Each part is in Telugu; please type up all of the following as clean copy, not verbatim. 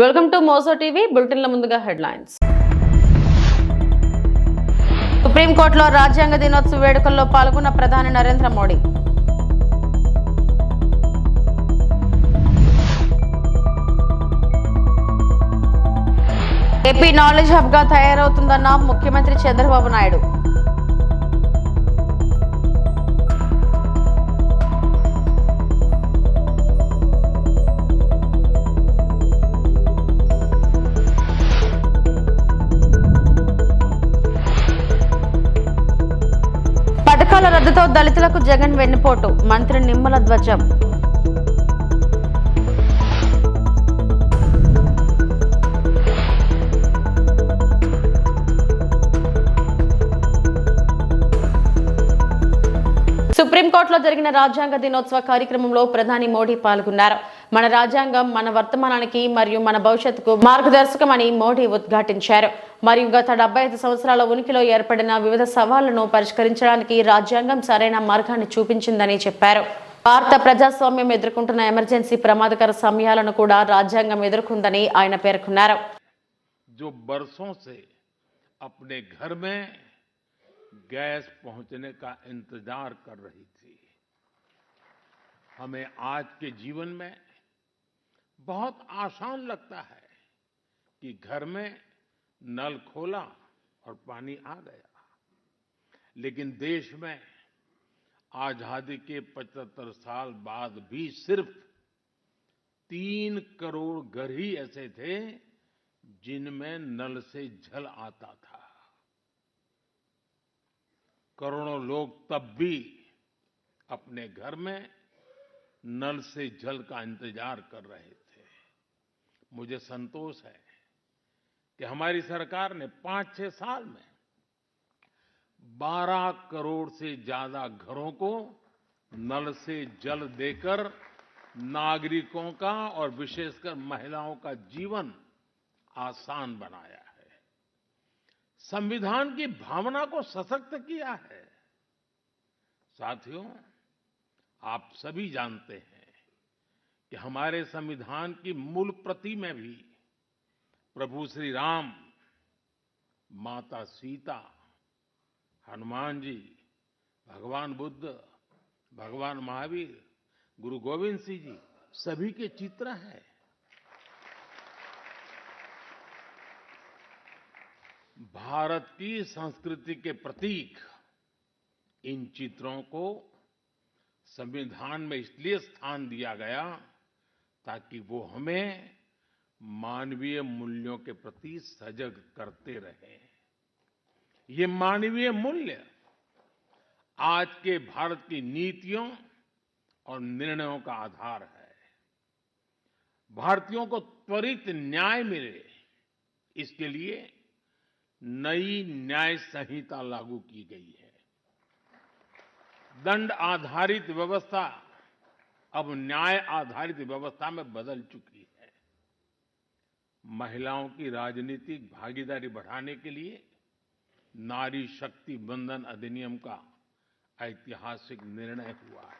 వెల్కమ్ టు మోజో టీవీ బులెటిన్ల ముందుగా హెడ్లైన్స్. సుప్రీంకోర్టులో రాజ్యాంగ దినోత్సవ వేడుకల్లో పాల్గొన్న ప్రధాని Narendra Modi. AP knowledge hub గా తయారవుతుందన్న ముఖ్యమంత్రి చంద్రబాబు నాయుడు. పథకాల రద్దుతో దళితులకు జగన్ వెన్నుపోటు, మంత్రి నిమ్మల ధ్వజం. సుప్రీంకోర్టులో జరిగిన రాజ్యాంగ దినోత్సవ కార్యక్రమంలో ప్రధాని మోడీ పాల్గొన్నారు. మన రాజ్యాంగం మన వర్తమానానికి మరియు మన భవిష్యత్తుకు మార్గదర్శకమని మోడీ ఉద్ఘాటించారు. మరియు గత 75 సంవత్సరాల ఉనికిలో ఏర్పడిన వివిధ సవాళ్లను పరిష్కరించడానికి రాజ్యాంగం సరైన మార్గాన్ని చూపించిందని చెప్పారు. భారత ప్రజాస్వామ్యం ఎదుర్కొంటున్న ఎమర్జెన్సీ ప్రమాదకర సమయాలను కూడా రాజ్యాంగం ఎదుర్కొందని ఆయన పేర్కొన్నారు. गैस पहुंचने का इंतजार कर रही थी, हमें आज के जीवन में बहुत आसान लगता है कि घर में नल खोला और पानी आ गया, लेकिन देश में आजादी के 75 साल बाद भी सिर्फ 3 करोड़ घर ही ऐसे थे जिनमें नल से जल आता था। करोड़ों लोग तब भी अपने घर में नल से जल का इंतजार कर रहे थे। मुझे संतोष है कि हमारी सरकार ने 5-6 साल में 12 करोड़ से ज्यादा घरों को नल से जल देकर नागरिकों का और विशेषकर महिलाओं का जीवन आसान बनाया है, संविधान की भावना को सशक्त किया है। साथियों, आप सभी जानते हैं कि हमारे संविधान की मूल प्रति में भी प्रभु श्री राम, माता सीता, हनुमान जी, भगवान बुद्ध, भगवान महावीर, गुरु गोविंद सिंह जी सभी के चित्र हैं। भारत की संस्कृति के प्रतीक इन चित्रों को संविधान में इसलिए स्थान दिया गया ताकि वो हमें मानवीय मूल्यों के प्रति सजग करते रहे। ये मानवीय मूल्य आज के भारत की नीतियों और निर्णयों का आधार है। भारतीयों को त्वरित न्याय मिले, इसके लिए नई न्याय संहिता लागू की गई है। दंड आधारित व्यवस्था अब न्याय आधारित व्यवस्था में बदल चुकी है। महिलाओं की राजनीतिक भागीदारी बढ़ाने के लिए नारी शक्ति बंधन अधिनियम का ऐतिहासिक निर्णय हुआ है।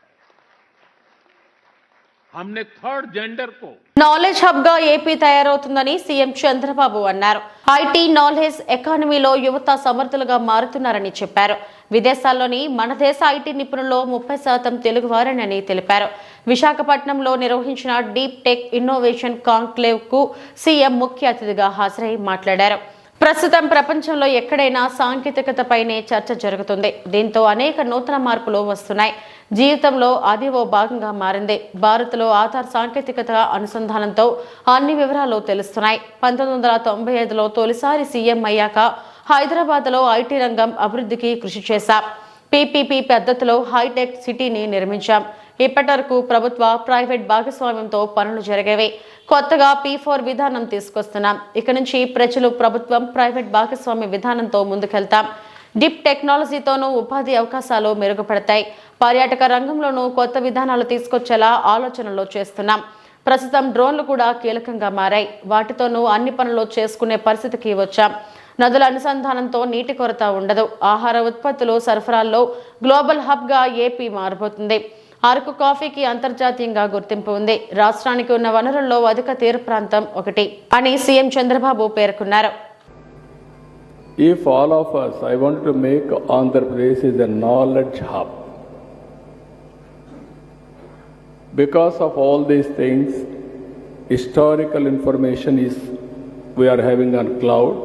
हमने थर्ड जेंडर को నాలెడ్జ్ హబ్ గా ఏపీ తయారవుతుందని సీఎం చంద్రబాబు అన్నారు. ఐటీ నాలెడ్జ్ ఎకానమీలో యువత సమర్థులుగా మారుతున్నారని చెప్పారు. విదేశాల్లోని మన దేశ ఐటీ నిపుణుల్లో 30% తెలుగువారేనని తెలిపారు. విశాఖపట్నంలో నిర్వహించిన డీప్ టెక్ ఇన్నోవేషన్ కాంక్లేవ్ కు సీఎం ముఖ్య అతిథిగా హాజరై మాట్లాడారు. ప్రస్తుతం ప్రపంచంలో ఎక్కడైనా సాంకేతికతపైనే చర్చ జరుగుతుంది. దీంతో అనేక నూతన మార్పులు వస్తున్నాయి. జీవితంలో అది ఓ భాగంగా మారింది. భారత్లో ఆధార్ సాంకేతికత అనుసంధానంతో అన్ని వివరాలు తెలుస్తున్నాయి. 1995లో తొలిసారి సీఎం అయ్యాక హైదరాబాద్లో ఐటీ రంగం అభివృద్ధికి కృషి చేశాం. పీపీపీ పద్ధతిలో హైటెక్ సిటీని నిర్మించాం. ఇప్పటి వరకు ప్రభుత్వ ప్రైవేట్ భాగస్వామ్యంతో పనులు జరిగేవి. కొత్తగా P4 విధానం తీసుకొస్తున్నాం. ఇక నుంచి ప్రజలు ప్రభుత్వం ప్రైవేట్ భాగస్వామ్య విధానంతో ముందుకెళ్తాం. డిప్ టెక్నాలజీతోనూ ఉపాధి అవకాశాలు మెరుగుపడతాయి. పర్యాటక రంగంలోనూ కొత్త విధానాలు తీసుకొచ్చేలా ఆలోచనలు చేస్తున్నాం. ప్రస్తుతం డ్రోన్లు కూడా కీలకంగా మారాయి. వాటితోనూ అన్ని పనులు చేసుకునే పరిస్థితికి వచ్చాం. నదుల అనుసంధానంతో నీటి కొరత ఉండదు. ఆహార ఉత్పత్తులు సరఫరాల్లో గ్లోబల్ హబ్ గా ఏపీ మారబోతుంది. అరకు కాఫీకి అంతర్జాతీయంగా గుర్తింపు ఉంది. రాష్ట్రానికి ఉన్న వనరుల్లో అధిక తీర ప్రాంతం ఒకటి అని సీఎం చంద్రబాబు పేర్కొన్నారు. If all of us, I want to make Andhra Pradesh is a knowledge hub. Because of all these things, historical information is we are having on cloud.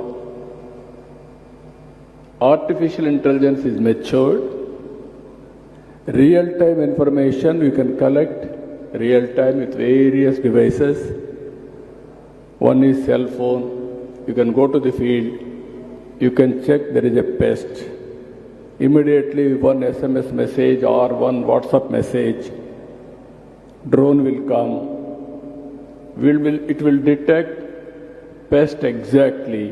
Artificial intelligence is matured. Real-time information you can collect real-time with various devices. One is cell phone. You can go to the field. You can check there is a pest. Immediately one SMS message or one WhatsApp message, drone will come. It will detect pest exactly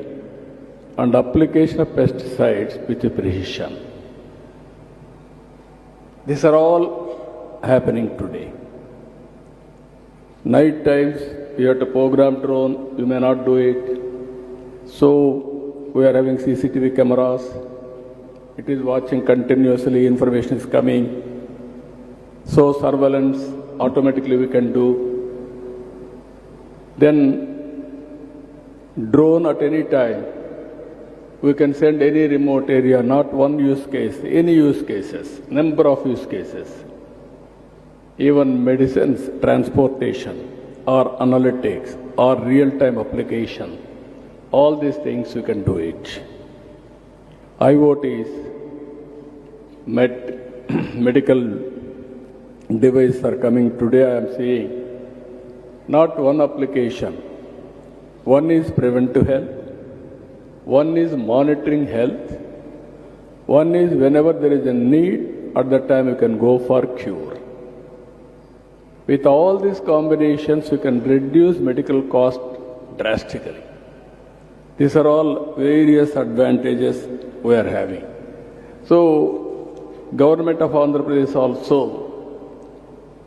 and application of pesticides with precision. These are all happening today. Night times you have to program drone, you may not do it. So we are having CCTV cameras. It is watching continuously, information is coming. So surveillance automatically we can do. Then drone at any time. We can send any remote area, not one use case, any use cases, number of use cases. Even medicines, transportation, or analytics, or real-time application. All these things you can do it. IoTs, medical devices are coming today. I am seeing not one application. One is preventive health. One is monitoring health. One is whenever there is a need, at that time you can go for cure. With all these combinations, you can reduce medical cost drastically. These are all various advantages we are having. So, government of Andhra Pradesh also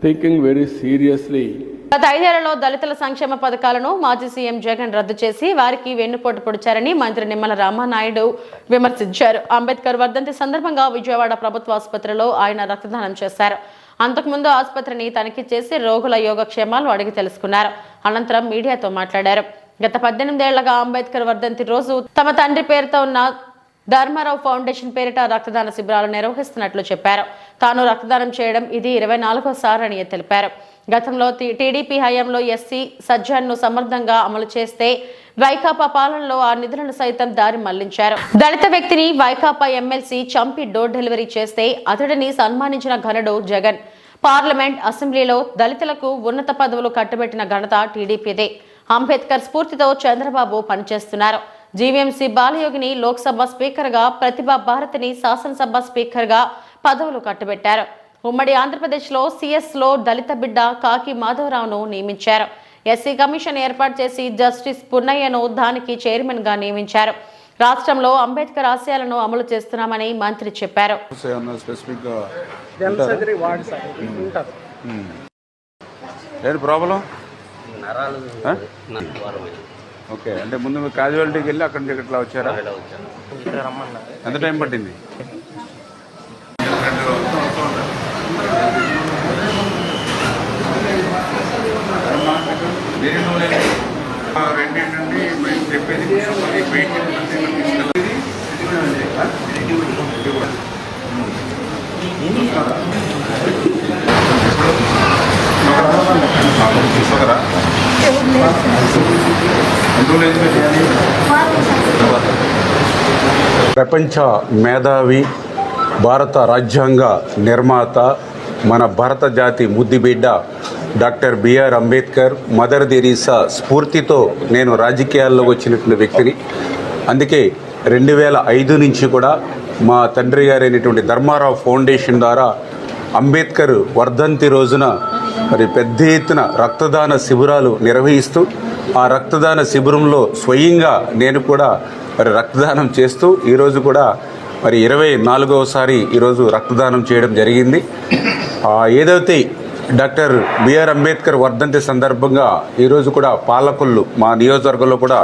thinking very seriously. గత 5 ఏళ్లలో దళితుల సంక్షేమ పథకాలను మాజీ సీఎం జగన్ రద్దు చేసి వారికి వెన్నుపోటు పొడిచారని మంత్రి నిమ్మల రామానాయుడు విమర్శించారు. అంబేద్కర్ వర్ధంతి సందర్భంగా విజయవాడ ప్రభుత్వ ఆసుపత్రిలో ఆయన రక్తదానం చేశారు. అంతకుముందు ఆసుపత్రిని తనిఖీ చేసి రోగుల యోగక్షేమాలు అడిగి తెలుసుకున్నారు. అనంతరం మీడియాతో మాట్లాడారు. గత 18 ఏళ్లుగా అంబేద్కర్ వర్ధంతి రోజు తమ తండ్రి పేరుతో ఉన్న ధర్మారావు ఫౌండేషన్ పేరిట రక్తదాన శిబిరాలు నిర్వహిస్తున్నట్లు చెప్పారు. తాను రక్తదానం చేయడం ఇది 24సారి అని తెలిపారు. గతంలో టీడీపీ హయాంలో ఎస్సీ సజ్జన్ను సమర్థంగా అమలు చేస్తే వైకాపా పాలనలో ఆ నిధులను సైతం దారి మళ్లించారు. దళిత వ్యక్తిని వైకాపా ఎమ్మెల్సీ చంపి డోర్ డెలివరీ చేస్తే అతడిని సన్మానించిన ఘనుడు జగన్. పార్లమెంట్, అసెంబ్లీలో దళితులకు ఉన్నత పదవులు కట్టబెట్టిన ఘనత టీడీపీదే. అంబేద్కర్ స్ఫూర్తితో చంద్రబాబు పనిచేస్తున్నారు. జీవీఎంసీ బాలయోగిని లోక్సభ స్పీకర్గా, ప్రతిభా భారతిని శాసనసభ స్పీకర్గా పదవులు కట్టబెట్టారు. ఉమ్మడి ఆంధ్రప్రదేశ్లో సిఎస్లో దళిత బిడ్డ కాకి మాధవరావును నియమించారు. ఎస్సీ కమిషన్ ఏర్పాటు చేసి జస్టిస్ పున్నయ్యను దానికి చైర్మన్గా నియమించారు. రాష్ట్రంలో అంబేద్కర్ ఆశయాలను అమలు చేస్తున్నామని మంత్రి చెప్పారు. ఓకే, అంటే ముందు మీరు క్యాజువాలిటీకి వెళ్ళి అక్కడి నుంచి ఇట్లా వచ్చారా? ఎంత టైం పట్టింది? రెండేంటండి మేము చెప్పేది తీసుకోగరా? ప్రపంచ మేధావి, భారత రాజ్యాంగ నిర్మాత, మన భారత జాతి ముద్దుబిడ్డ doctor B R Ambedkar, Mother Teresa స్ఫూర్తితో నేను రాజకీయాల్లో వచ్చినటువంటి వ్యక్తిని. అందుకే 2005 నుంచి కూడా మా తండ్రి గారైనటువంటి ధర్మారావు ఫౌండేషన్ ద్వారా అంబేద్కర్ వర్ధంతి రోజున మరి పెద్ద ఎత్తున రక్తదాన శిబిరాలు నిర్వహిస్తూ, ఆ రక్తదాన శిబిరంలో స్వయంగా నేను కూడా మరి రక్తదానం చేస్తూ ఈరోజు కూడా మరి 24వసారి ఈరోజు రక్తదానం చేయడం జరిగింది. ఏదైతే డాక్టర్ బిఆర్ అంబేద్కర్ వర్ధంతి సందర్భంగా ఈరోజు కూడా పాలకొల్లు మా నియోజకవర్గంలో కూడా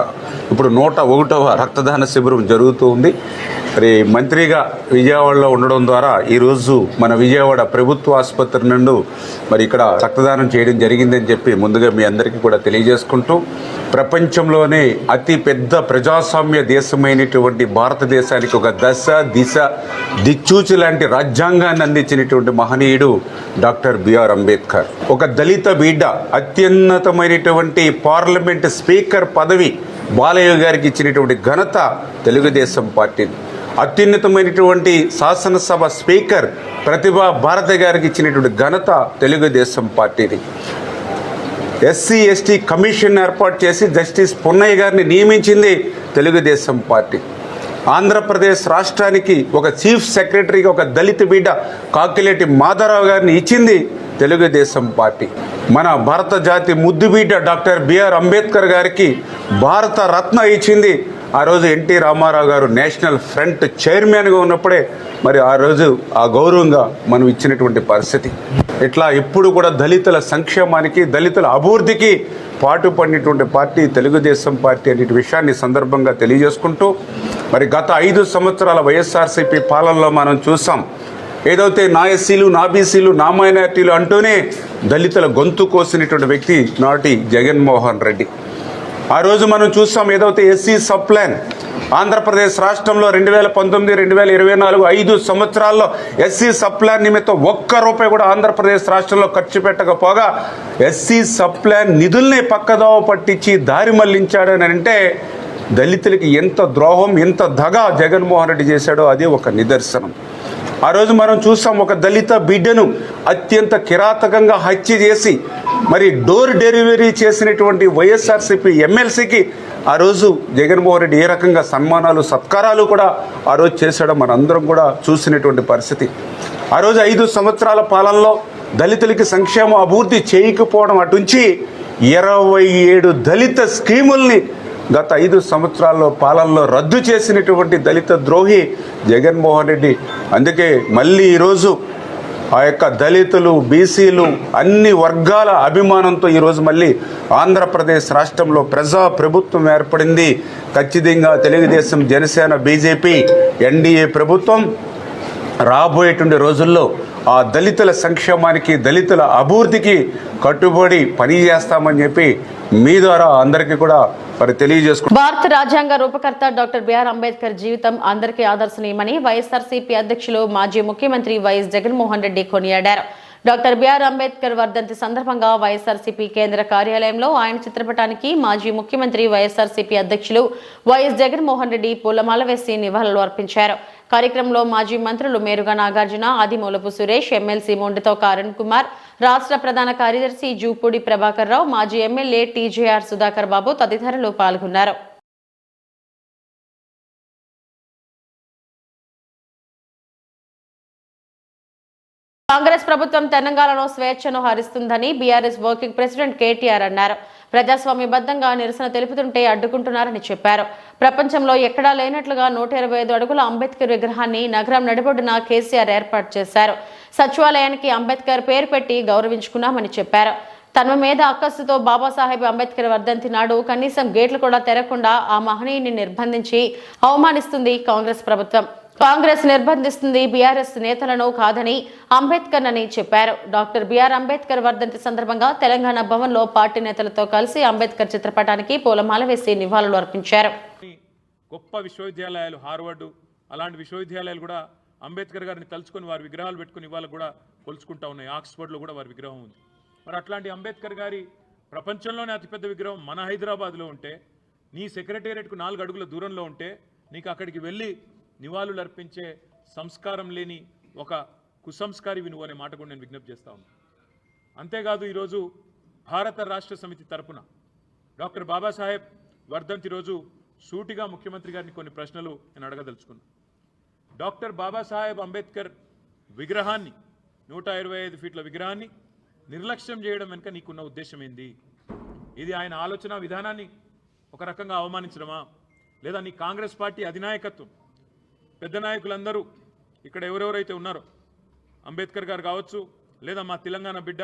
ఇప్పుడు 101వ రక్తదాన శిబిరం జరుగుతూ ఉంది. మరి మంత్రిగా విజయవాడలో ఉండడం ద్వారా ఈరోజు మన విజయవాడ ప్రభుత్వ ఆసుపత్రి నుండి మరి ఇక్కడ రక్తదానం చేయడం జరిగిందని చెప్పి ముందుగా మీ అందరికీ కూడా తెలియజేసుకుంటూ, ప్రపంచంలోనే అతి పెద్ద ప్రజాస్వామ్య దేశమైనటువంటి భారతదేశానికి ఒక దశ దిశ దిక్చూచి లాంటి రాజ్యాంగాన్ని అందించినటువంటి మహనీయుడు డాక్టర్ బిఆర్ అంబేద్కర్. ఒక దళిత బిడ్డ అత్యున్నతమైనటువంటి పార్లమెంట్ స్పీకర్ పదవి బాలయ్య గారికి ఇచ్చినటువంటి ఘనత తెలుగుదేశం పార్టీని. అత్యున్నతమైనటువంటి శాసనసభ స్పీకర్ ప్రతిభా భారతి గారికి ఇచ్చినటువంటి ఘనత తెలుగుదేశం పార్టీని. ఎస్సీ ఎస్టీ కమిషన్ ఏర్పాటు చేసి జస్టిస్ పున్నయ్య గారిని నియమించింది తెలుగుదేశం పార్టీ. ఆంధ్రప్రదేశ్ రాష్ట్రానికి ఒక చీఫ్ సెక్రటరీగా ఒక దళిత బిడ్డ కాకిలేటి మాధవరావు గారిని ఇచ్చింది తెలుగుదేశం పార్టీ. మన భారత జాతి ముద్దుబిడ్డ డాక్టర్ బిఆర్ అంబేద్కర్ గారికి భారత రత్న ఇచ్చింది ఆ రోజు ఎన్టీ రామారావు గారు నేషనల్ ఫ్రంట్ చైర్మన్గా ఉన్నప్పుడే. మరి ఆ రోజు ఆ గౌరవంగా మనం ఇచ్చినటువంటి పరిస్థితి. ఇట్లా ఎప్పుడు కూడా దళితుల సంక్షేమానికి దళితుల అభివృద్ధికి పాటుపడినటువంటి పార్టీ తెలుగుదేశం పార్టీ అనే విషయాన్ని సందర్భంగా తెలియజేసుకుంటూ, మరి గత 5 సంవత్సరాల వైఎస్ఆర్సీపీ పాలనలో మనం చూసాం, ఏదైతే నా ఎస్సీలు నా బీసీలు నా మైనార్టీలు అంటూనే దళితుల గొంతు కోసినటువంటి వ్యక్తి నాటి జగన్మోహన్ రెడ్డి. ఆ రోజు మనం చూసాం, ఏదైతే ఎస్సీ సబ్ ప్లాన్ ఆంధ్రప్రదేశ్ రాష్ట్రంలో 2019, 2024 5 సంవత్సరాల్లో ఎస్సీ సబ్ ప్లాన్ నిమిత్తం ₹1 కూడా ఆంధ్రప్రదేశ్ రాష్ట్రంలో ఖర్చు పెట్టకపోగా ఎస్సీ సబ్ ప్లాన్ నిధుల్ని పక్కదోవ పట్టించి దారి మళ్లించాడని అంటే దళితులకి ఎంత ద్రోహం ఎంత దగ జగన్మోహన్ రెడ్డి చేశాడో అది ఒక నిదర్శనం. ఆ రోజు మనం చూసాం, ఒక దళిత బిడ్డను అత్యంత కిరాతకంగా హత్య చేసి మరి డోర్ డెలివరీ చేసినటువంటి వైఎస్ఆర్సీపీ ఎమ్మెల్సీకి ఆ రోజు జగన్మోహన్ రెడ్డి ఏ రకంగా సన్మానాలు సత్కారాలు కూడా ఆ రోజు చేశాడో మనందరం కూడా చూసినటువంటి పరిస్థితి. ఆ రోజు 5 సంవత్సరాల పాలనలో దళితులకి సంక్షేమ అభివృద్ధి చేయకపోవడం అటుంచి 27 దళిత స్కీముల్ని గత 5 సంవత్సరాల్లో పాలనలో రద్దు చేసినటువంటి దళిత ద్రోహి జగన్మోహన్ రెడ్డి. అందుకే మళ్ళీ ఈరోజు ఆ యొక్క దళితులు బీసీలు అన్ని వర్గాల అభిమానంతో ఈరోజు మళ్ళీ ఆంధ్రప్రదేశ్ రాష్ట్రంలో ప్రజా ప్రభుత్వం ఏర్పడింది. ఖచ్చితంగా తెలుగుదేశం జనసేన బీజేపీ ఎన్డీఏ ప్రభుత్వం రాబోయేటువంటి రోజుల్లో ఆ దళితుల సంక్షేమానికి దళితుల అభివృద్ధికి కట్టుబడి పనిచేస్తామని చెప్పి మీ ద్వారా అందరికీ కూడా మరి తెలియజేసుకుంటాం. భారత రాజ్యాంగ రూపకర్త డాక్టర్ బిఆర్ అంబేద్కర్ జీవితం అందరికీ ఆదర్శనీయమని వైఎస్ఆర్సీపీ అధ్యక్షులు మాజీ ముఖ్యమంత్రి వైఎస్ జగన్మోహన్ రెడ్డి కొనియాడారు. డాక్టర్ బిఆర్ అంబేద్కర్ వర్ధంతి సందర్భంగా వైఎస్ఆర్సీపీ కేంద్ర కార్యాలయంలో ఆయన చిత్రపటానికి మాజీ ముఖ్యమంత్రి వైఎస్ఆర్సీపీ అధ్యక్షులు వైఎస్ జగన్మోహన్ రెడ్డి పూలమాల వేసి నివాళులు అర్పించారు. కార్యక్రమంలో మాజీ మంత్రులు మేరుగా నాగార్జున, ఆదిమూలపు సురేష్, ఎమ్మెల్సీ మొండితో కారణ్ కుమార్, రాష్ట్ర ప్రధాన కార్యదర్శి జూపూడి ప్రభాకర్ రావు, మాజీ ఎమ్మెల్యే టీజేఆర్ సుధాకర్ బాబు తదితరులు పాల్గొన్నారు. కాంగ్రెస్ ప్రభుత్వం తెలంగాణలో స్వేచ్ఛను హరిస్తుందని బీఆర్ఎస్ వర్కింగ్ ప్రెసిడెంట్ కేటీఆర్ అన్నారు. ప్రజాస్వామ్యబద్ధంగా నిరసన తెలుపుతుంటే అడ్డుకుంటున్నారని చెప్పారు. ప్రపంచంలో ఎక్కడా లేనట్లుగా 125 అడుగుల అంబేద్కర్ విగ్రహాన్ని నగరం నడిబొడ్డున కేసీఆర్ ఏర్పాటు చేశారు. సచివాలయానికి అంబేద్కర్ పేరు పెట్టి గౌరవించుకున్నామని చెప్పారు. తమ మీద అక్కసుతో బాబాసాహెబ్ అంబేద్కర్ వర్ధంతి నాడు కనీసం గేట్లు కూడా తెరకుండా ఆ మహనీయుని నిర్బంధించి అవమానిస్తుంది కాంగ్రెస్ ప్రభుత్వం. కాంగ్రెస్ నిర్బంధిస్తుంది బీఆర్ఎస్ నేతలను కాదని అంబేద్కర్ అని చెప్పారు. డాక్టర్ బిఆర్ అంబేద్కర్ వర్ధంతి సందర్భంగా తెలంగాణ భవన్ లో పార్టీ నేతలతో కలిసి అంబేద్కర్ చిత్రపటానికి పూలమాల వేసి నివాళులు అర్పించారు. గొప్ప విశ్వవిద్యాలయాలు హార్వర్డ్ అలాంటి విశ్వవిద్యాలయాలు కూడా అంబేద్కర్ గారిని తలుచుకొని వారి విగ్రహాలు పెట్టుకుని ఇవాళ కూడా కొలుచుకుంటా ఉన్నాయి. ఆక్స్ఫర్డ్లో కూడా వారి విగ్రహం ఉంది. మరి అట్లాంటి అంబేద్కర్ గారి ప్రపంచంలోనే అతిపెద్ద విగ్రహం మన హైదరాబాద్లో ఉంటే, నీ సెక్రటేరియట్కు 4 అడుగుల దూరంలో ఉంటే నీకు అక్కడికి వెళ్ళి నివాళులు అర్పించే సంస్కారం లేని ఒక కుసంస్కారి వినువు అనే మాట కూడా నేను విజ్ఞప్తి చేస్తా ఉన్నాను. అంతేకాదు ఈరోజు భారత రాష్ట్ర సమితి తరపున డాక్టర్ బాబాసాహెబ్ వర్ధంతి రోజు సూటిగా ముఖ్యమంత్రి గారిని కొన్ని ప్రశ్నలు నేను అడగదలుచుకున్నాను. డాక్టర్ బాబాసాహెబ్ అంబేద్కర్ విగ్రహాన్ని 125 ఫీట్ల విగ్రహాన్ని నిర్లక్ష్యం చేయడం వెనుక నీకున్న ఉద్దేశం ఏంది? ఇది ఆయన ఆలోచన విధానాన్ని ఒక రకంగా అవమానించడమా, లేదా నీ కాంగ్రెస్ పార్టీ అధినాయకత్వం పెద్ద నాయకులందరూ ఇక్కడ ఎవరెవరైతే ఉన్నారో అంబేద్కర్ గారు కావచ్చు, లేదా మా తెలంగాణ బిడ్డ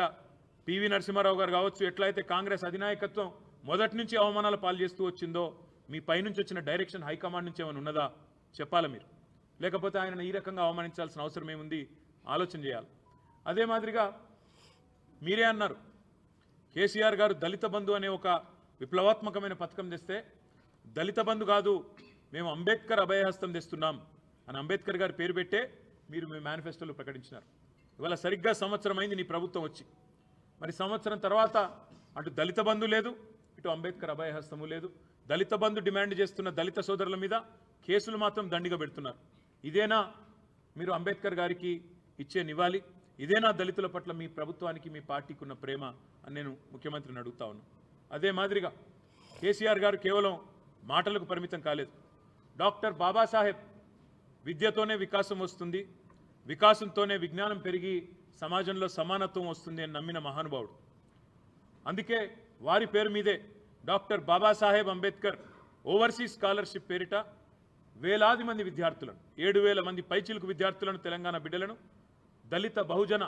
పివి నరసింహారావు గారు కావచ్చు, ఎట్లయితే కాంగ్రెస్ అధినాయకత్వం మొదటి నుంచి అవమానాల పాలు చేస్తూ వచ్చిందో మీ పైనుంచి వచ్చిన డైరెక్షన్ హైకమాండ్ నుంచి ఏమైనా ఉన్నదా చెప్పాలి మీరు. లేకపోతే ఆయనను ఈ రకంగా అవమానించాల్సిన అవసరం ఏముంది ఆలోచన చేయాలి. అదే మాదిరిగా మీరే అన్నారు, కేసీఆర్ గారు దళిత బంధు అనే ఒక విప్లవాత్మకమైన పథకం తెస్తే దళిత బంధు కాదు, మేము అంబేద్కర్ అభయహస్తం తెస్తున్నాం అని అంబేద్కర్ గారి పేరు పెట్టే మీరు మీ మేనిఫెస్టోలో ప్రకటించినారు. ఇవాళ సరిగ్గా సంవత్సరం అయింది నీ ప్రభుత్వం వచ్చి. మరి సంవత్సరం తర్వాత అటు దళిత బంధు లేదు, ఇటు అంబేద్కర్ అభయహస్తము లేదు. దళిత బంధు డిమాండ్ చేస్తున్న దళిత సోదరుల మీద కేసులు మాత్రం దండిగా పెడుతున్నారు. ఇదేనా మీరు అంబేద్కర్ గారికి ఇచ్చే నివాళి? ఇదేనా దళితుల పట్ల మీ ప్రభుత్వానికి మీ పార్టీకి ఉన్న ప్రేమ అని నేను ముఖ్యమంత్రిని అడుగుతా ఉన్నాను. అదే మాదిరిగా కేసీఆర్ గారు కేవలం మాటలకు పరిమితం కాలేదు. డాక్టర్ బాబాసాహెబ్ విద్యతోనే వికాసం వస్తుంది, వికాసంతోనే విజ్ఞానం పెరిగి సమాజంలో సమానత్వం వస్తుంది అని నమ్మిన మహానుభావుడు. అందుకే వారి పేరు మీదే doctor Babasaheb Ambedkar overseas scholarship పేరిట వేలాది మంది విద్యార్థులను, 7,000 మంది పైచిలుకు విద్యార్థులను, తెలంగాణ బిడ్డలను, దళిత బహుజన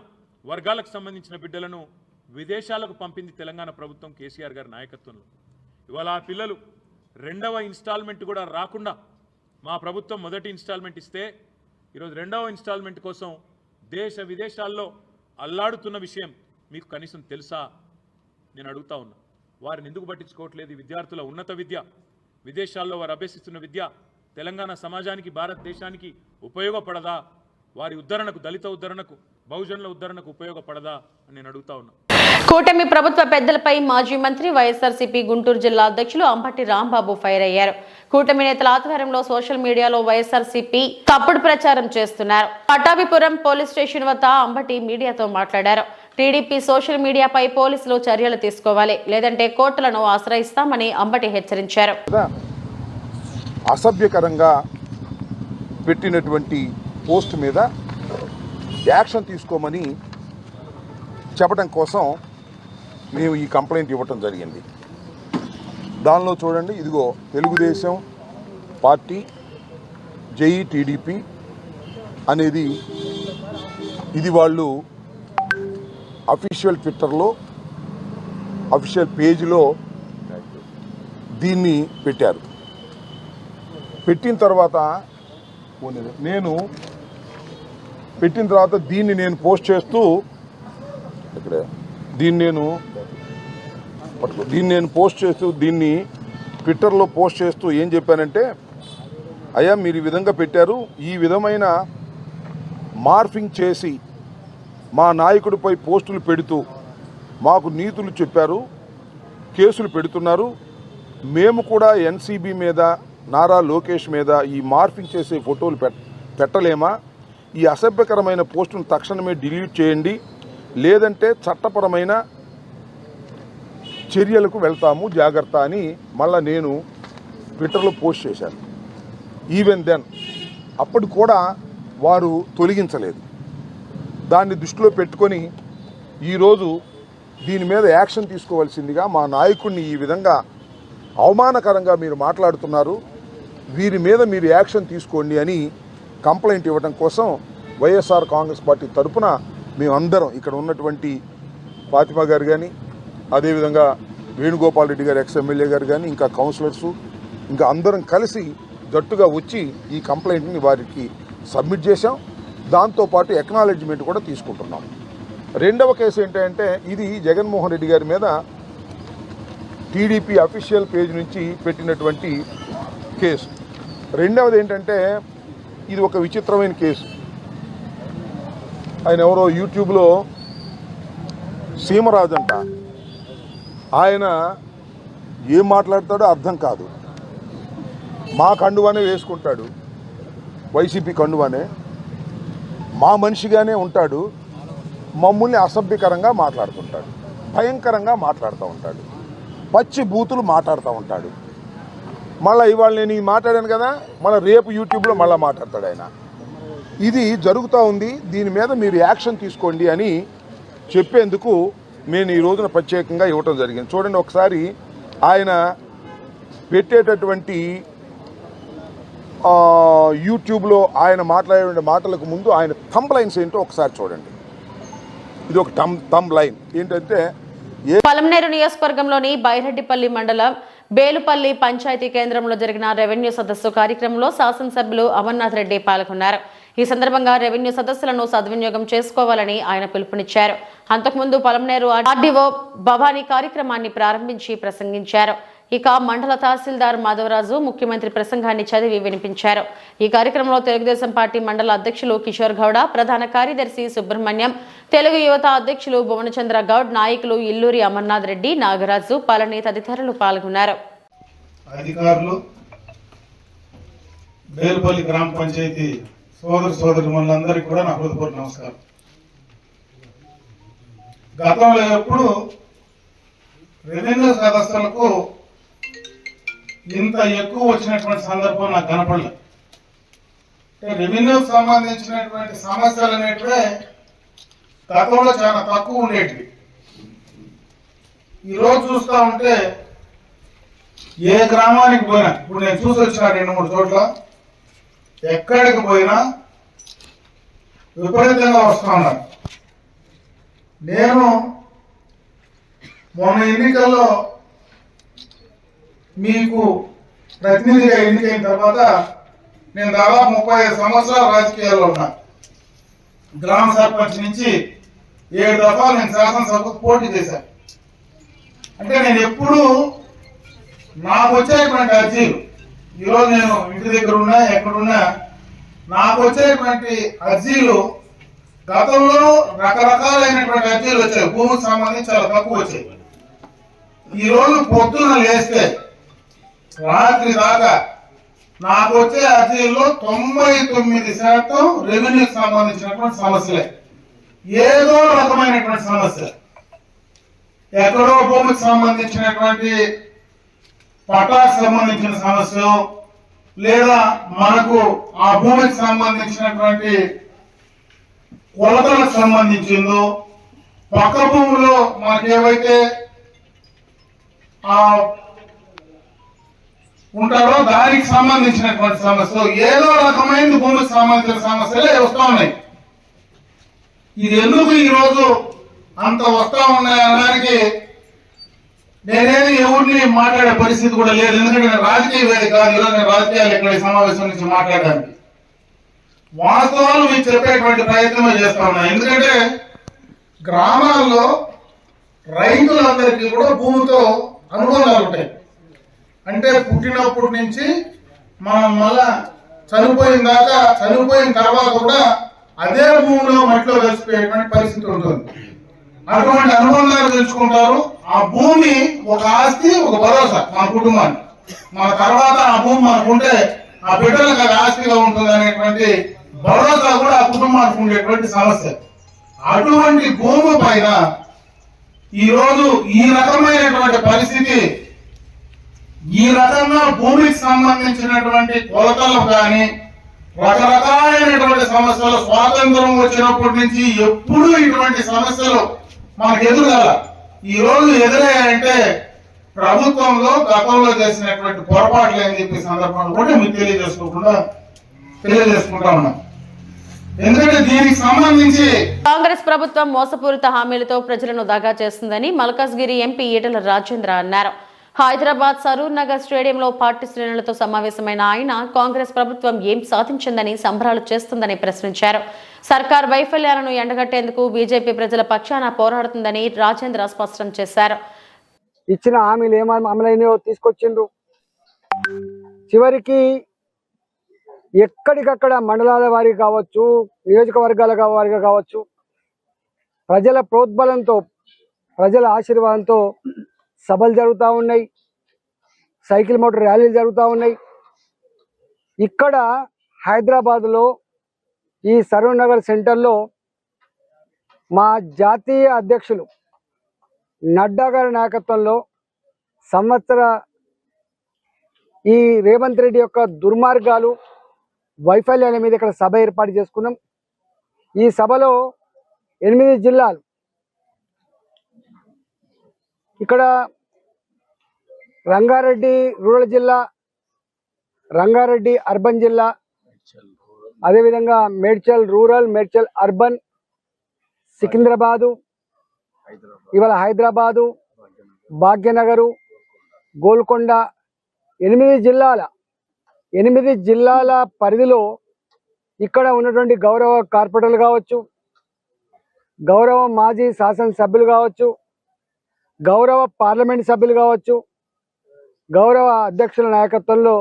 వర్గాలకు సంబంధించిన బిడ్డలను విదేశాలకు పంపింది తెలంగాణ ప్రభుత్వం కేసీఆర్ గారి నాయకత్వంలో. ఇవాళ ఆ పిల్లలు రెండవ ఇన్స్టాల్మెంట్ కూడా రాకుండా మా ప్రభుత్వం మొదటి ఇన్స్టాల్మెంట్ ఇస్తే ఈరోజు రెండవ ఇన్స్టాల్మెంట్ కోసం దేశ విదేశాల్లో అల్లాడుతున్న విషయం మీకు కనీసం తెలుసా? నేను అడుగుతా ఉన్నా. వారిని ఎందుకు పట్టించుకోవట్లేదు? విద్యార్థుల ఉన్నత విద్య, విదేశాల్లో వారు అభ్యసిస్తున్న విద్య తెలంగాణ సమాజానికి, భారతదేశానికి ఉపయోగపడదా? వారి ఉద్ధరణకు, దళిత ఉద్ధరణకు, బహుజనుల ఉద్ధరణకు ఉపయోగపడదా అని నేను అడుగుతా ఉన్నా. కూటమి ప్రభుత్వ పెద్దలపై మాజీ మంత్రి వైఎస్ఆర్సీపీ గుంటూరు జిల్లా అధ్యక్షులు అంబటి రాంబాబు ఫైర్ అయ్యారు. కూటమి నేతల ఆధ్వర్యంలో సోషల్ మీడియాలో వైఎస్ఆర్సీపీ తప్పుడు ప్రచారం చేస్తున్నారు. పట్టాభిపురం పోలీస్ స్టేషన్ వద్ద అంబటి మీడియాతో మాట్లాడారు. టీడీపీ సోషల్ మీడియాపై పోలీసులు చర్యలు తీసుకోవాలి, లేదంటే కోర్టులను ఆశ్రయిస్తామని అంబటి హెచ్చరించారు. అసభ్యకరంగా పెట్టినటువంటి పోస్ట్ మీద యాక్షన్ తీసుకోమని చెప్పడం కోసం మేము ఈ కంప్లైంట్ ఇవ్వటం జరిగింది. దానిలో చూడండి, ఇదిగో తెలుగుదేశం పార్టీ జై టీడీపీ అనేది ఇది వాళ్ళు అఫీషియల్ ట్విట్టర్లో, అఫీషియల్ పేజీలో దీన్ని పెట్టారు. పెట్టిన తర్వాత దీన్ని నేను పోస్ట్ చేస్తూ ఇక్కడ దీన్ని ట్విట్టర్లో పోస్ట్ చేస్తూ ఏం చెప్పానంటే, అయ్యా మీరు ఈ విధంగా పెట్టారు, ఈ విధమైన మార్ఫింగ్ చేసి మా నాయకుడిపై పోస్టులు పెడుతూ మాకు నీతులు చెప్పారు, కేసులు పెడుతున్నారు. మేము కూడా ఎన్సీబీ మీద, నారా లోకేష్ మీద ఈ మార్ఫింగ్ చేసే ఫోటోలు పెట్టలేమా? ఈ అసభ్యకరమైన పోస్టును తక్షణమే డిలీట్ చేయండి, లేదంటే చట్టపరమైన చర్యలకు వెళ్తాము, జాగ్రత్త అని మళ్ళీ నేను ట్విట్టర్లో పోస్ట్ చేశాను. ఈవెన్ దెన్ అప్పుడు కూడా వారు తొలగించలేదు. దాన్ని దృష్టిలో పెట్టుకొని ఈరోజు దీని మీద యాక్షన్ తీసుకోవాల్సిందిగా, మా నాయకుడిని ఈ విధంగా అవమానకరంగా మీరు మాట్లాడుతున్నారు, వీరి మీద మీరు యాక్షన్ తీసుకోండి అని కంప్లైంట్ ఇవ్వడం కోసం వైఎస్ఆర్ కాంగ్రెస్ పార్టీ తరఫున మేమందరం ఇక్కడ ఉన్నటువంటి ఫాతిమా గారు కానీ, అదేవిధంగా వేణుగోపాల్ రెడ్డి గారు ఎక్స్ఎమ్మెల్యే గారు కానీ, ఇంకా కౌన్సిలర్సు, ఇంకా అందరం కలిసి జట్టుగా వచ్చి ఈ కంప్లైంట్ని వారికి సబ్మిట్ చేశాం. దాంతోపాటు ఎక్నాలెడ్జ్మెంట్ కూడా తీసుకుంటున్నాం. రెండవ కేసు ఏంటంటే, ఇది జగన్మోహన్ రెడ్డి గారి మీద టీడీపీ అఫీషియల్ పేజ్ నుంచి పెట్టినటువంటి కేసు. రెండవది ఏంటంటే, ఇది ఒక విచిత్రమైన కేసు. ఆయన ఎవరో యూట్యూబ్లో సీమరాజు అంట, ఆయన ఏం మాట్లాడతాడో అర్థం కాదు. మా కండువానే వేసుకుంటాడు, వైసీపీ కండువానే, మా మనిషిగానే ఉంటాడు, మమ్మల్ని అసభ్యకరంగా మాట్లాడుతుంటాడు, భయంకరంగా మాట్లాడుతూ ఉంటాడు, పచ్చి బూతులు మాట్లాడుతూ ఉంటాడు. మళ్ళీ ఇవాళ నేను మాట్లాడాను కదా, మళ్ళీ రేపు యూట్యూబ్లో మళ్ళీ మాట్లాడతాడు ఆయన. ఇది జరుగుతూ ఉంది, దీని మీద మీరు యాక్షన్ తీసుకోండి అని చెప్పేందుకు నేను ఈ రోజున ప్రత్యేకంగా ఇవ్వటం జరిగింది. చూడండి ఒకసారి ఆయన పెట్టేటటువంటి యూట్యూబ్లో ఆయన మాట్లాడే మాటలకు ముందు ఆయన థంబ్ లైన్స్ ఏంటో ఒకసారి చూడండి. ఇది ఒక థంబ్ లైన్ ఏంటంటే, పలమనేరు నియోజకవర్గంలోని బైరెడ్డిపల్లి మండలం బేలుపల్లి పంచాయతీ కేంద్రంలో జరిగిన రెవెన్యూ సదస్సు కార్యక్రమంలో శాసనసభ్యులు అమర్నాథ్ రెడ్డి పాల్గొన్నారు. ఈ సందర్భంగా రెవెన్యూ సదస్సులను సద్వినియోగం చేసుకోవాలని ఆయన పిలుపునిచ్చారు. అంతకుముందు పొలంనేరు ఆర్డీఓ భవానీ కార్యక్రమాన్ని ప్రారంభించి ప్రసంగించారు. ఇక మండల తహసీల్దార్ మాధవరాజు ముఖ్యమంత్రి ప్రసంగాన్ని చదివి వినిపించారు. ఈ కార్యక్రమంలో తెలుగుదేశం పార్టీ మండల అధ్యక్షులు కిషోర్ గౌడ, ప్రధాన కార్యదర్శి సుబ్రహ్మణ్యం, తెలుగు యువత అధ్యక్షులు భువనచంద్ర గౌడ్, నాయకులు ఇల్లూరి అమర్నాథ్ రెడ్డి, నాగరాజు, పళని తదితరులు పాల్గొన్నారు. అధికారులు, బేలుపల్లి గ్రామ పంచాయతీ సోదరులందరికీ కూడా నా హృదయపూర్వక నమస్కారం. గతంలో ఎప్పుడు రెవెన్యూ సదస్సులకు ఇంత ఎక్కువ వచ్చినటువంటి సందర్భం నాకు కనపడలేదు. రెవెన్యూకి సంబంధించినటువంటి సమస్యలు అనేటివే గతంలో చాలా తక్కువ ఉండేటివి. ఈరోజు చూస్తూ ఉంటే ఏ గ్రామానికి పోయినా, ఇప్పుడు నేను చూసి వచ్చిన 2-3 చోట్ల, ఎక్కడికి పోయినా విపరీతంగా వస్తూ ఉన్నారు. నేను మొన్న ఎన్నికల్లో మీకు ప్రతినిధిగా ఎన్నికైన తర్వాత నేను దాదాపు 35 సంవత్సరాలు రాజకీయాల్లో ఉన్నా. గ్రామ సర్పంచ్ నుంచి 7 దఫాలు నేను శాసనసభకు పోటీ చేశాను. అంటే నేను ఎప్పుడు నాకు వచ్చేటువంటి అర్జీలు, ఈరోజు నేను ఇంటి దగ్గర ఉన్నా ఎక్కడున్నా, నాకు వచ్చేటువంటి అర్జీలు గతంలో రకరకాలైనటువంటి అర్జీలు వచ్చాయి. భూమికి సంబంధించి చాలా తక్కువ వచ్చాయి. ఈరోజు పొద్దున లేస్తే రాత్రి దాకా నాకు వచ్చే అర్జీల్లో 99% రెవెన్యూకి సంబంధించినటువంటి సమస్యలే. ఏదో రకమైనటువంటి సమస్య, ఎక్కడో భూమికి సంబంధించినటువంటి పటాకు సంబంధించిన సమస్య, లేదా మనకు ఆ భూమికి సంబంధించినటువంటి కొలతలకు సంబంధించిందో, పక్క భూమిలో మనకు ఏవైతే ఉంటారో దానికి సంబంధించినటువంటి సమస్యలు, ఏదో రకమైన భూమికి సంబంధించిన సమస్యలే వస్తూ ఉన్నాయి. ఇది ఎందుకు ఈరోజు అంత వస్తూ ఉన్నాయనడానికి నేనేది ఎవరిని మాట్లాడే పరిస్థితి కూడా లేదు. ఎందుకంటే నేను రాజకీయ వేదిక కాదు. ఈరోజు నేను రాజకీయాలు ఇక్కడ సమావేశం నుంచి మాట్లాడడానికి వాస్తవాలు మీకు చెప్పేటువంటి ప్రయత్నమే చేస్తా ఉన్నా. ఎందుకంటే గ్రామాల్లో రైతులందరికీ కూడా భూమితో అనుబంధాలు ఉంటాయి. అంటే పుట్టినప్పటి నుంచి మనం మళ్ళా చనిపోయిన తర్వాత కూడా అదే భూమిలో మట్టిలో కలిసిపోయేటువంటి పరిస్థితి ఉంటుంది. అటువంటి అనుబంధాలు తెలుసుకుంటారు. ఆ భూమి ఒక ఆస్తి, ఒక భరోసా మన కుటుంబానికి. మన తర్వాత ఆ భూమి మనకుంటే ఆ బిడ్డలకు అది ఆస్తిగా ఉంటుంది అనేటువంటి భరోసా కూడా ఆ కుటుంబానికి ఉండేటువంటి సమస్య. అటువంటి భూమి పైన ఈరోజు ఈ రకమైనటువంటి పరిస్థితి, ఈ రకంగా భూమికి సంబంధించినటువంటి కొలతలు కానీ రకరకాలైనటువంటి సమస్యలు స్వాతంత్రం వచ్చినప్పటి నుంచి ఎప్పుడూ ఇటువంటి సమస్యలు మనకు ఎదురుగాల. ఈ రోజు ఎదురయ్యాయంటే ప్రభుత్వంలో గతంలో చేసినటువంటి పొరపాట్లు అని చెప్పి సందర్భంలో కూడా మీకు తెలియజేసుకుంటా ఉన్నాం. ఎందుకంటే దీనికి సంబంధించి కాంగ్రెస్ ప్రభుత్వం మోసపూరిత హామీలతో ప్రజలను దగా చేస్తుందని మల్కాజ్గిరి ఎంపీ ఈటెల రాజేంద్ర అన్నారు. హైదరాబాద్ సరూర్ నగర్ స్టేడియంలో పార్టీ శ్రేణులతో సమావేశమైన ఆయన కాంగ్రెస్ ప్రభుత్వం ఏం సాధించిందని సంబరాలు చేస్తుందని ప్రశ్నించారు. సర్కార్ వైఫల్యాలను ఎండగట్టేందుకు బీజేపీ ప్రజల పక్షాన పోరాడుతుందని రాజేంద్ర స్పష్టం చేశారు. ఇచ్చిన హామీలు ఏమేమి అమలైనయో తీసుకొచ్చిండ్రు. చివరికి ఎక్కడికక్కడ మండలాల వారికి కావచ్చు, నియోజకవర్గాల వారిగా కావచ్చు, ప్రజల ప్రోద్బలంతో, ప్రజల ఆశీర్వాదంతో సభలు జరుగుతూ ఉన్నాయి, సైకిల్ మోటార్ ర్యాలీలు జరుగుతూ ఉన్నాయి. ఇక్కడ హైదరాబాద్లో ఈ సరూర్ నగర్ సెంటర్లో మా జాతీయ అధ్యక్షులు నడ్డా గారి నాయకత్వంలో ఈ రేవంత్ రెడ్డి యొక్క దుర్మార్గాలు, వైఫల్యాల మీద ఇక్కడ సభ ఏర్పాటు చేసుకున్నాం. ఈ సభలో 8 జిల్లాలు, ఇక్కడ రంగారెడ్డి రూరల్ జిల్లా, రంగారెడ్డి అర్బన్ జిల్లా, అదేవిధంగా మేడ్చల్ రూరల్, మేడ్చల్ అర్బన్, సికింద్రాబాదు, ఇవాళ హైదరాబాదు, భాగ్యనగరు, గోల్కొండ 8 జిల్లాల పరిధిలో ఇక్కడ ఉన్నటువంటి గౌరవ కార్పొరేటర్లు కావచ్చు, గౌరవ మాజీ శాసనసభ్యులు కావచ్చు, గౌరవ పార్లమెంట్ సభ్యులు కావచ్చు, గౌరవ అధ్యక్షుల నాయకత్వంలో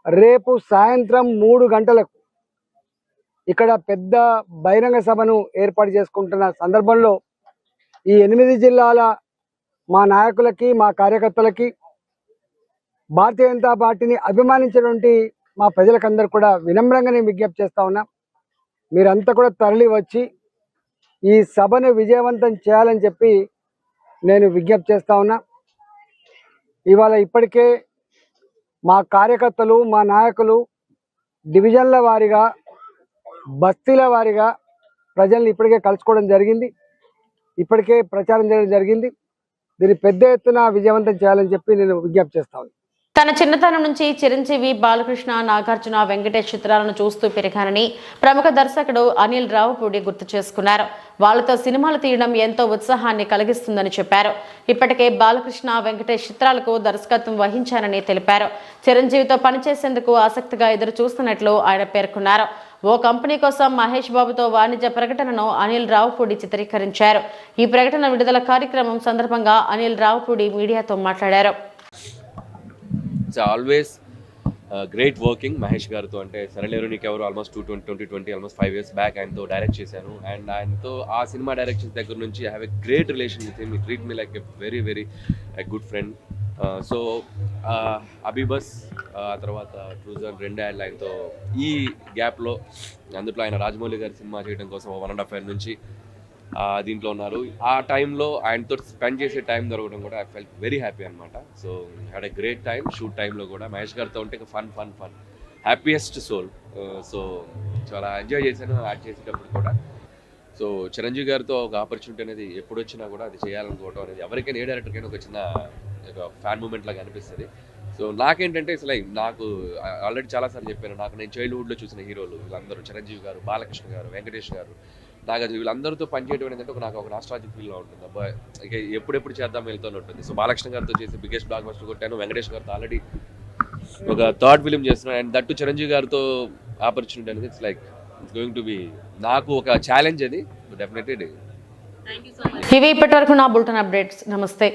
రేపు సాయంత్రం 3 గంటలకు ఇక్కడ పెద్ద బహిరంగ సభను ఏర్పాటు చేసుకుంటున్న సందర్భంలో ఈ 8 జిల్లాల మా నాయకులకి, మా కార్యకర్తలకి, భారతీయ జనతా పార్టీని అభిమానించినటువంటి మా ప్రజలకందరూ కూడా వినమ్రంగా నేను విజ్ఞప్తి చేస్తా ఉన్నా, మీరంతా కూడా తరలి వచ్చి ఈ సభను విజయవంతం చేయాలని చెప్పి నేను విజ్ఞప్తి చేస్తా ఉన్నా. ఇవాళ ఇప్పటికే మా కార్యకర్తలు, మా నాయకులు డివిజన్ల వారీగా, బస్తీల వారీగా ప్రజల్ని ఇప్పటికే కలుసుకోవడం జరిగింది, ఇప్పటికే ప్రచారం చేయడం జరిగింది. దీన్ని పెద్ద ఎత్తున విజయవంతం చేయాలని చెప్పి నేను విజ్ఞప్తి చేస్తా ఉన్నాను. తన చిన్నతనం నుంచి చిరంజీవి, బాలకృష్ణ, నాగార్జున, వెంకటేష్ చిత్రాలను చూస్తూ పెరిగానని ప్రముఖ దర్శకుడు అనిల్ రావుపూడి గుర్తు చేసుకున్నారు. వాళ్లతో సినిమాలు తీయడం ఎంతో ఉత్సాహాన్ని కలిగిస్తుందని చెప్పారు. ఇప్పటికే బాలకృష్ణ, వెంకటేష్ చిత్రాలకు దర్శకత్వం వహించానని తెలిపారు. చిరంజీవితో పనిచేసేందుకు ఆసక్తిగా ఎదురు చూస్తున్నట్లు ఆయన పేర్కొన్నారు. ఓ కంపెనీ కోసం మహేష్ బాబుతో వాణిజ్య ప్రకటనను అనిల్ రావుపూడి చిత్రీకరించారు. ఈ ప్రకటన విడుదల కార్యక్రమం సందర్భంగా అనిల్ రావుపూడి మీడియాతో మాట్లాడారు. It's always great working Mahesh గారితో. అంటే సరళేరు నీకెవరు ఆల్మోస్ట్ 2020 ఆల్మోస్ట్ 5 years బ్యాక్ ఆయనతో డైరెక్ట్ చేశాను. అండ్ ఆయనతో ఆ సినిమా డైరెక్షన్ దగ్గర నుంచి I have a great relation with him. He treat me like a very good friend. So AbhiBus ఆ తర్వాత ట్రూజన్ 2 ఏళ్ళు ఆయనతో ఈ గ్యాప్లో, అందులో ఆయన రాజమౌళి గారి సినిమా చేయడం కోసం 1.5 year నుంచి దీంట్లో ఉన్నారు. ఆ టైంలో ఆయనతో స్పెండ్ చేసే టైం దొరకడం కూడా ఐ ఫెల్ట్ వెరీ హ్యాపీ అనమాట. So had a great time. Shoot టైంలో కూడా మహేష్ గారితో ఉంటే ఫన్ హ్యాపీయెస్ట్ సోల్. సో చాలా ఎంజాయ్ చేశాను యాడ్ చేసేటప్పుడు కూడా. సో చిరంజీవి గారితో ఒక ఆపర్చునిటీ అనేది ఎప్పుడు వచ్చినా కూడా అది చేయాలనుకోవడం అనేది ఎవరికైనా, ఏ డైరెక్టర్కైనా ఒక చిన్న ఫ్యాన్ మూమెంట్ లాగా అనిపిస్తుంది. సో నాకేంటంటే అసలు నాకు ఆల్రెడీ చాలాసార్లు చెప్పాను, నేను చైల్డ్హుడ్లో చూసిన హీరోలు వీళ్ళందరూ చిరంజీవి గారు, బాలకృష్ణ గారు, వెంకటేష్ గారు, నాగార్జున, వీళ్ళందరితో పనిచేయడం ఏంటంటే నాకు ఒక నాస్టాలజిక్ ఫీల్గా ఉంటుంది. అబ్బాయి ఇక ఎప్పుడెప్పుడు చేద్దాం వెళ్తూనే ఉంటుంది. సో బాలకృష్ణ గారితో చేసి బిగ్గెస్ట్ బ్లాక్ బస్టర్ కొట్టాను. వెంకటేష్ గారితో ఆల్రెడీ ఒక థర్డ్ ఫిలిం చేస్తున్నాను. అండ్ దట్టు చిరంజీవి గారితో ఆపర్చునిటీ అనేది ఇట్స్ గోయింగ్ టు బి నాకు ఒక ఛాలెంజ్. అది డెఫినెట్లీ. ఇవి ఇప్పటి వరకు నా బులెటిన్ అప్డేట్స్. నమస్తే.